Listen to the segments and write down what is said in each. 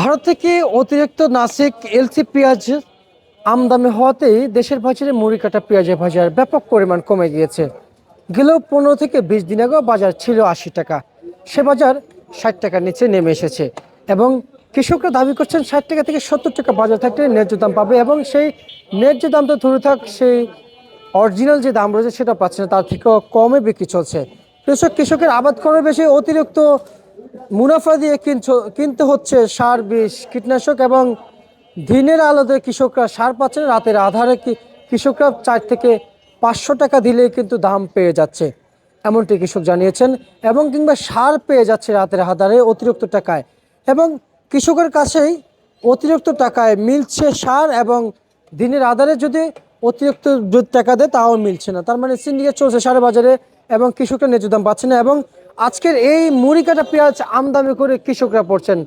ভারত থেকে অতিরিক্ত নাসিক এলসি পেঁয়াজ আমদানি হওয়াতেই দেশের বাজারে মুড়ি কাটা পেঁয়াজের বাজার ব্যাপক পরিমাণ কমে গিয়েছে। গেল 15 থেকে 20 দিন আগেও বাজার ছিল 80 টাকা, সে বাজার 60 টাকার নিচে নেমে এসেছে এবং কৃষকরা দাবি করছেন 60 থেকে 70 টাকা বাজার থাকলে ন্যায্য দাম পাবে এবং সেই ন্যায্য দামটা ধরে থাক, সেই অরিজিনাল যে দাম রয়েছে সেটা পাচ্ছে না, তার থেকেও কমে বিক্রি চলছে। কৃষকের আবাদ কমে বেশি, অতিরিক্ত মুনাফা দিয়ে কিনতে হচ্ছে সার, বিষ, কীটনাশক এবং দিনের আলোতে কৃষকরা সার পাচ্ছে না, রাতের আধারে কৃষকরা 4 থেকে 500 টাকা দিলেই কিন্তু দাম পেয়ে যাচ্ছে, এমনটি কৃষক জানিয়েছেন। এবং কিংবা সার পেয়ে যাচ্ছে রাতের আধারে অতিরিক্ত টাকায়, এবং কৃষকের কাছেই অতিরিক্ত টাকায় মিলছে সার, এবং দিনের আধারে যদি অতিরিক্ত টাকা দেয় তাও মিলছে না। তার মানে সিন্ডিকেট চলছে সারের বাজারে এবং কৃষকরা ন্যায্য দাম পাচ্ছে না। এবং আজকের এই মুড়ি কাটা পেঁয়াজ আমদানি করে কৃষকরা পড়ছেন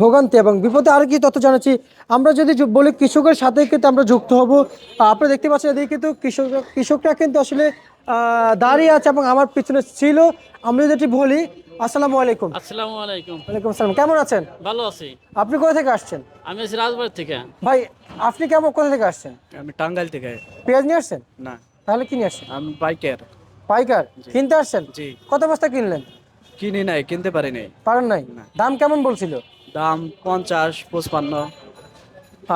ভোগান্তি এবং বিপদে। আর কি তথ্য জানাচ্ছি, আমরা যদি বলি কৃষকের সাথে কিন্তু আমরা যুক্ত হব। আপনারা দেখতে পাচ্ছেন এদিকে কিন্তু কৃষকরা কিন্তু আসলে দাঁড়িয়ে আছে এবং আমার পিছনে ছিল। আমরা যদি বলি, আসসালামু আলাইকুম। আসসালামু আলাইকুম। ওয়ালাইকুম আসসালাম, কেমন আছেন? ভালো আছি। আপনি কোথা থেকে আসছেন? আমি আছি রাজবাড়ি থেকে। ভাই আপনি কোথা থেকে আসছেন? আমি টাঙ্গাইল থেকে। পেঁয়াজ নিয়ে আসছেন? না, তাহলে কি নিয়ে আসছেন? আমি বাইকের। পাইকার কিনতে আসছেন? জি। কত বস্তা কিনলেন? কিনি নাই, কিনতে পারি নাই। পারেন নাই? না। দাম কেমন বলছিল? দাম 50-55।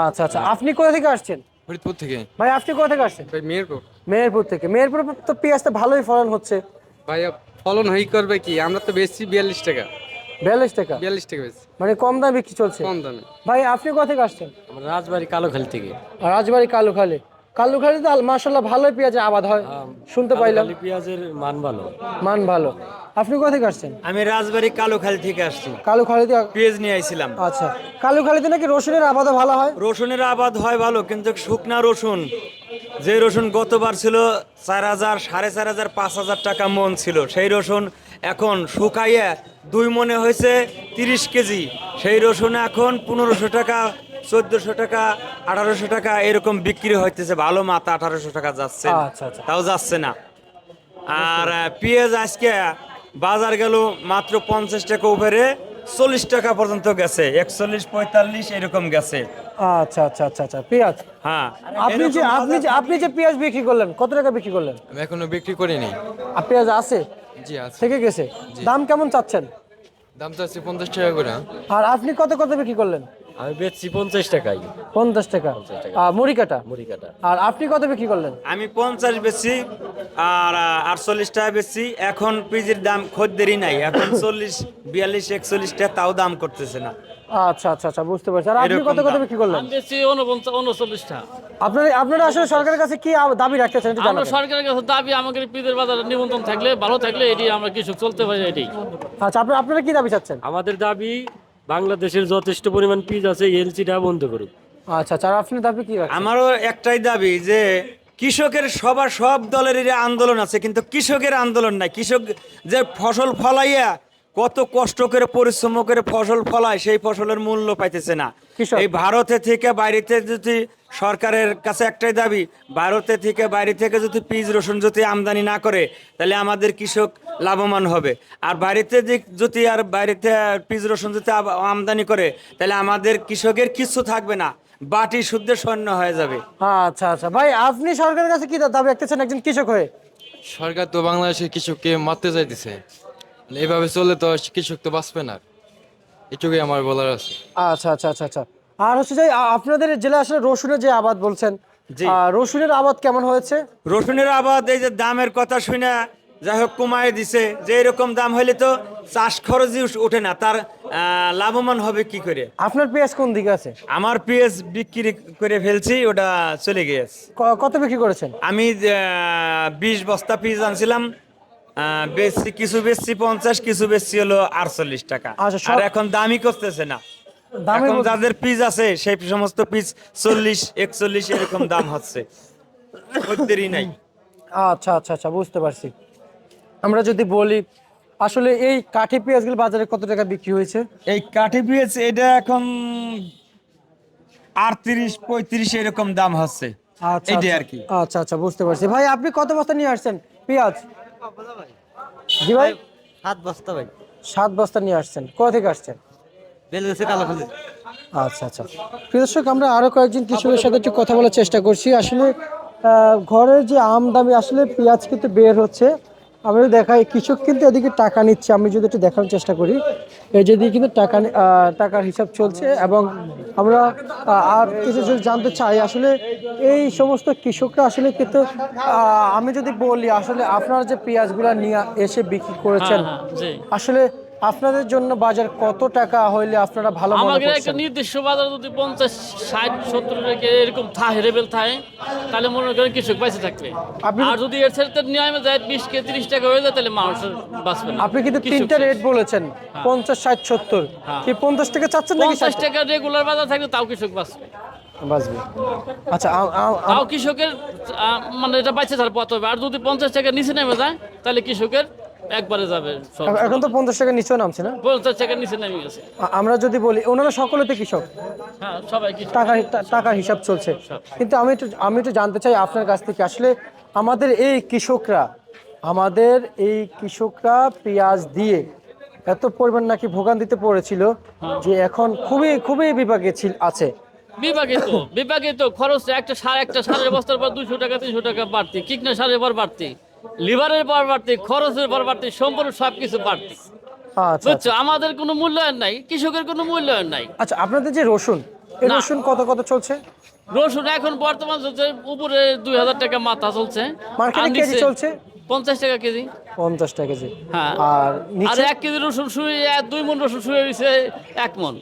আচ্ছা আচ্ছা, আপনি কোথা থেকে আসছেন? ফরিদপুর থেকে। ভাই আপনি কোথা থেকে আসছেন? ভাই মেহেরপুর। মেহেরপুর থেকে। মেহেরপুর তো পেঁয়াজটা ভালোই ফলন হচ্ছে। ভাইয়া ফলন হই করবে কি, আমরা তো বেশি 42 টাকা। 42 টাকা? 42 টাকা বেশি, মানে কম দামে বিক্রি চলছে। কম দামে। ভাই আপনি কোথা থেকে আসছেন? আমরা রাজবাড়ি কালোখালি থেকে। রাজবাড়ি কালুখালী। কালুখালীতে মাশাআল্লাহ ভালোই পেঁয়াজের আবাদ হয় শুনতে পাইলাম। পেঁয়াজের মান ভালো। মান ভালো। আপনি কোথা থেকে আসছেন? আমি রাজবাড়ি কালোখালী থেকে আসছি, কালুখালীতে। পেঁয়াজ নিয়ে আইছিলাম। আচ্ছা, কালুখালীতে নাকি রসুনের আবাদও ভালো হয়? রসুনের আবাদ হয় ভালো, কিন্তু শুকনা রসুন, যে রসুন গতবার ছিল 4,000, 4,500, 5,000 টাকা মন ছিল, সেই রসুন এখন শুকাইয়া 2 মনে হয়েছে 30 কেজি। সেই রসুন এখন 1500 টাকা, 1400 টাকা, 1800 টাকা এরকম বিক্রি হইতেছে। ভালো মাথা 1800 টাকা যাচ্ছে, আচ্ছা, আচ্ছা। তাও যাচ্ছে না। আর পেঁয়াজ আজকে বাজার গেল মাত্র 50 টাকা উপরে, 40 টাকা পর্যন্ত গেছে, 41-45 এরকম গেছে। আচ্ছা আচ্ছা আচ্ছা আচ্ছা, পেঁয়াজ। হ্যাঁ, আপনি যে পেঁয়াজ বিক্রি করলেন কত টাকা বিক্রি করলেন? আমি এখনো বিক্রি করিনি। আর পেঁয়াজ আছে? জি আছে। থেকে গেছে? দাম কেমন চাচ্ছেন? দাম তো আছে 50 টাকা করে। আর আপনি কত বিক্রি করলেন? আমি বেচছি 50 টাকায়। 50 টাকা। মুড়ি কাটা। মুড়ি কাটা। আর আপনি কত বিক্রি করলেন? আমি 50 বেশি আর 48 টাকা বেশি। এখন পিজির দাম খদ্দেরই নাই, এখন 40, 42, 41 টাকা, তাও দাম করতেছে না। আচ্ছা আচ্ছা আচ্ছা, বুঝতে পারছি। আর আপনি এরকম কত দাম। বিক্রি করলেন? আমি বেশি 49টা। আপনারা আসলে সরকারের কাছে কি দাবি রাখতেছেন একটু আমরা জানাবেন। সরকারের কাছে দাবি, আমাদের পিদের বাজারে নিবন্ধন থাকলে, ভালো থাকলে এটি আমরা কৃষক চলতে পারি এটি। আচ্ছা, আপনারা কি দাবি চাচ্ছেন? আমাদের দাবি বাংলাদেশের যথেষ্ট পরিমাণ পিস আছে, এলসিটা বন্ধ করুক। আচ্ছা আচ্ছা, আর আপনার দাবি কি রাখছেন? আমারও একটাই দাবি যে কৃষকের সব দলেরই আন্দোলন আছে, কিন্তু কৃষকের আন্দোলন নাই। কৃষক যে ফসল ফলাইয়া কত কষ্ট করে পরিশ্রম করে ফসল ফলায়, সেই ফসলের মূল্য পাইতেছে না। কৃষক। এই ভারতে থেকে বাইরেতে যদি, সরকারের কাছে একটাই দাবি, ভারতে থেকে বাইরে থেকে যদি পিঁয়াজ রসুন যদি আমদানি না করে, তাহলে আমাদের কৃষক লাভবান হবে। আর বাইরেতে পিঁয়াজ রসুন যদি আমদানি করে, তাহলে আমাদের কৃষকের কিছু থাকবে না, বাটি শুদ্ধ স্বর্ণ হয়ে যাবে। আচ্ছা আচ্ছা, ভাই আপনি সরকারের কাছে কি দাবি রাখতেছেন একজন কৃষক হয়ে? সরকার তো বাংলাদেশের কৃষককে মারতে চাইতেছে, এইভাবে চললে তো কৃষক তো বাঁচবে না। এটুকুই আমার বলার আছে। আচ্ছা আচ্ছা আচ্ছা আচ্ছা। আর হচ্ছে যে আপনাদের জেলা আসলে রসুনের যে আবাদ বলছেন, জি। রসুনের আবাদ কেমন হয়েছে? রসুনের আবাদ এই যে দামের কথা শুনে যাই হোক কমায় দিছে, যে এরকম দাম হইলে তো চাষ খরচই ওঠে না, তার লাভবান হবে কি করে? আপনার পেঁয়াজ কোন দিকে আছে? আমার পেঁয়াজ বিক্রি করে ফেলছি, ওটা চলে গিয়েছে। কত বিক্রি করেছেন? আমি 20 বস্তা পেঁয়াজ আনছিলাম, কিছু বেচছি 50, কিছু বেচছি হলো 48 টাকা। আচ্ছা, আর এখন দামই করতেছে না। এখন যাদের পিস আছে সেই সমস্ত পিস 40, 41 এরকম দাম হচ্ছে, খদ্দেরই নাই। আচ্ছা আচ্ছা আচ্ছা, বুঝতে পারছি। আমরা যদি বলি আসলে এই কাঠি পেঁয়াজগুলো বাজারে কত টাকা বিক্রি হয়েছে? এই কাঠি পেঁয়াজ এটা এখন 38-35 এরকম দাম হচ্ছে, আচ্ছা এইটাই আচ্ছা, আর কি। আচ্ছা আচ্ছা, বুঝতে পারছি। ভাই আপনি কত বস্তা নিয়ে আসছেন পেঁয়াজ? জি ভাই, 7 বস্তা ভাই। 7 বস্তা নিয়ে আসছেন। কোথা থেকে আসছেন? বেলগাছি কালোখালী। আচ্ছা আচ্ছা, প্রিয় দর্শক, আমরা আরো কয়েকজন কৃষকের সাথে একটু কথা বলার চেষ্টা করছি। আসলে ঘরের যে আমদামি, আসলে পেঁয়াজ কিন্তু বের হচ্ছে, আমরা দেখাই কৃষক কিন্তু এদিকে টাকা নিচ্ছে। আমি যদি একটু দেখানোর চেষ্টা করি, এই যেদিকে কিন্তু টাকার হিসাব চলছে। এবং আমরা আর কিছু যদি জানতে চাই, আসলে এই সমস্ত কৃষকরা আসলে কিন্তু আমি যদি বলি, আসলে আপনারা যে পেঁয়াজগুলো নিয়ে এসে বিক্রি করেছেন, হ্যাঁ, জি। আসলে আপনাদের জন্য বাজার কত টাকা হইলে আপনারা ভালো মনে আমাদের একটা করছেন? নির্দিষ্ট বাজার যদি 50, 60, 70 রেখে এরকম থাকে, লেভেল থাকে, তাহলে মনে করেন কৃষক বেঁচে থাকবে। আপনি- আর যদি এর সাথে নিয়মে যায় 20 কে 30 টাকা হয়ে যায়, তাহলে মানুষের বাঁচবে না। আপনি কিন্তু কৃষক তিনটা শেষ। রেট বলেছেন, 50, 60, 70। হ্যাঁ। কি 50 টাকা চাচ্ছেন নাকি 50 60 টাকা রেগুলার বাজার থাকলে তাও কৃষক বাঁচবে। বাজবে? আচ্ছা, তাও কৃষকের মানে এটা বাইচে থাকার পথ হবে। আর যদি 50 টাকা নিচে নেমে যায়, তাহলে কৃষকের একবারে যাবে সব। এখন তো 50 টাকা নিচেও নামছে না। 50 টাকা নিচে নেমে গেছে। আমরা যদি বলি, ওনারা সকলেতে কৃষক, হ্যাঁ, সবাই কৃষক। টাকার হিসাব চলছে। কিন্তু আমি একটু জানতে চাই আপনার কাছ থেকে, আসলে আমাদের এই কৃষকরা পেঁয়াজ দিয়ে এত পরিমাণ নাকি ভোগান্তিতে পড়েছিল যে এখন খুবই খুবই বিপাকে আছে। বিভাগিত খরচ একটা সারের বস্তার পর 200 টাকা 300 টাকা বাড়তি, কীটনাশকের পর বাড়তি, লিভারের পর বাড়তি, খরচের পর বাড়তি, সম্পূর্ণ সবকিছু বাড়তি। আচ্ছা বুঝছো, আমাদের কোনো মূল্যায়ন নাই, কৃষকের কোনো মূল্যায়ন নাই। আচ্ছা, আপনাদের যে রসুন, এই না। রসুন কত চলছে? রসুন এখন বর্তমান চলছে উপরে 2000 টাকা মাথা চলছে। মার্কেটে আর কেজি নিচে চলছে 50 টাকা কেজি। 50 টাকা কেজি। হ্যাঁ। আর আর নিচে 1 কেজি রসুন শুয়ে 2 মণ রসুন শুয়ে হয়েছে 1 মণ।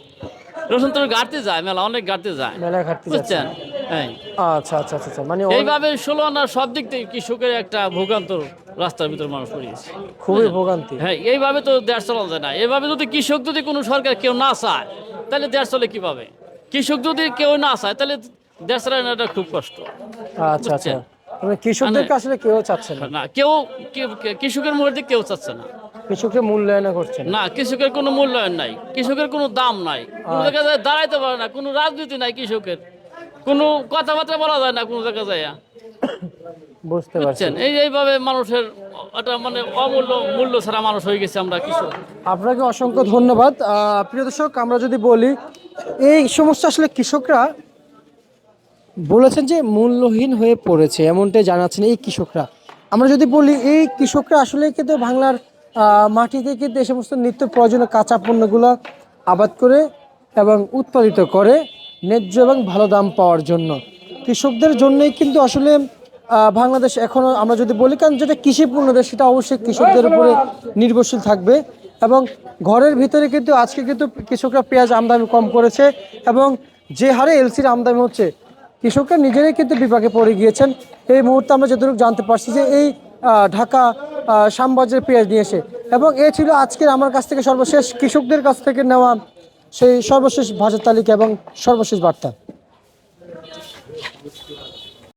রসুন তো গাড়তে যায়, মেলা অনেক গাড়তে যায়, মেলা ঘাটতি যাচ্ছে। বুঝছেন? হ্যাঁ, আচ্ছা, মানে এইভাবে 16 আনা সব দিক থেকে কৃষকের একটা ভোগান্তর রাস্তার ভিতর মানুষ পড়িয়েছে। খুবই ভোগান্তি। হ্যাঁ, এইভাবে তো দেশ চালানো যায় না। এভাবে যদি কৃষক যদি কোনো সরকার কেউ না চায়, তাহলে দেশ চলে কিভাবে? কৃষক যদি কেউ না চায়, তাহলে দেশ চালানোটা খুব কষ্ট। আচ্ছা, মানে কৃষকদেরকে আসলে কেউ চাচ্ছে না, না, কৃষকের মুখে কেউ চাচ্ছে না। কৃষককে মূল্যায়ন করছে না। না, কৃষকের কোনো মূল্যায়ন নাই, কৃষকের কোনো দাম নাই, কোনো জায়গায় দাঁড়াইতে পারে না, কোনো রাজনীতি নাই কৃষকের, কোনো কথাবার্তা বলা যায় না কোনো জায়গায় যায়। বুঝতে পারছি। বুঝছেন? এইভাবে মানুষের একটা মানে মূল্য ছাড়া মানুষ হয়ে গেছে আমরা কৃষক। আপনাকে অসংখ্য ধন্যবাদ। প্রিয় দর্শক, আমরা যদি বলি, এই সমস্ত আসলে কৃষকরা বলেছেন যে মূল্যহীন হয়ে পড়েছে, এমনটাই জানাচ্ছেন এই কৃষকরা। আমরা যদি বলি, এই কৃষকরা আসলে কিন্তু বাংলার মাটিতে কিন্তু এই সমস্ত নিত্য প্রয়োজনীয় কাঁচা পণ্যগুলো আবাদ করে এবং উৎপাদিত করে ন্যায্য এবং ভালো দাম পাওয়ার জন্য। কৃষকদের জন্যই কিন্তু আসলে বাংলাদেশ এখনও, আমরা যদি বলি, কারণ যেটা কৃষিপূর্ণ দেশ, সেটা অবশ্যই কৃষকদের উপরে নির্ভরশীল থাকবে। এবং ঘরের ভিতরে কিন্তু আজকে কিন্তু কৃষকরা পেঁয়াজ আমদানি কম করেছে, এবং যে হারে এলসির আমদানি হচ্ছে, কৃষকরা নিজেরাই কিন্তু বিপাকে পড়ে গিয়েছেন। এই মুহূর্তে আমরা যতটুকু জানতে পারছি যে এই ঢাকা শ্যামবাজারের পেঁয়াজ নিয়ে এসে, এবং এ ছিল আজকের আমার কাছ থেকে সর্বশেষ কৃষকদের কাছ থেকে নেওয়া সেই সর্বশেষ বাজার তালিকা এবং সর্বশেষ বার্তা।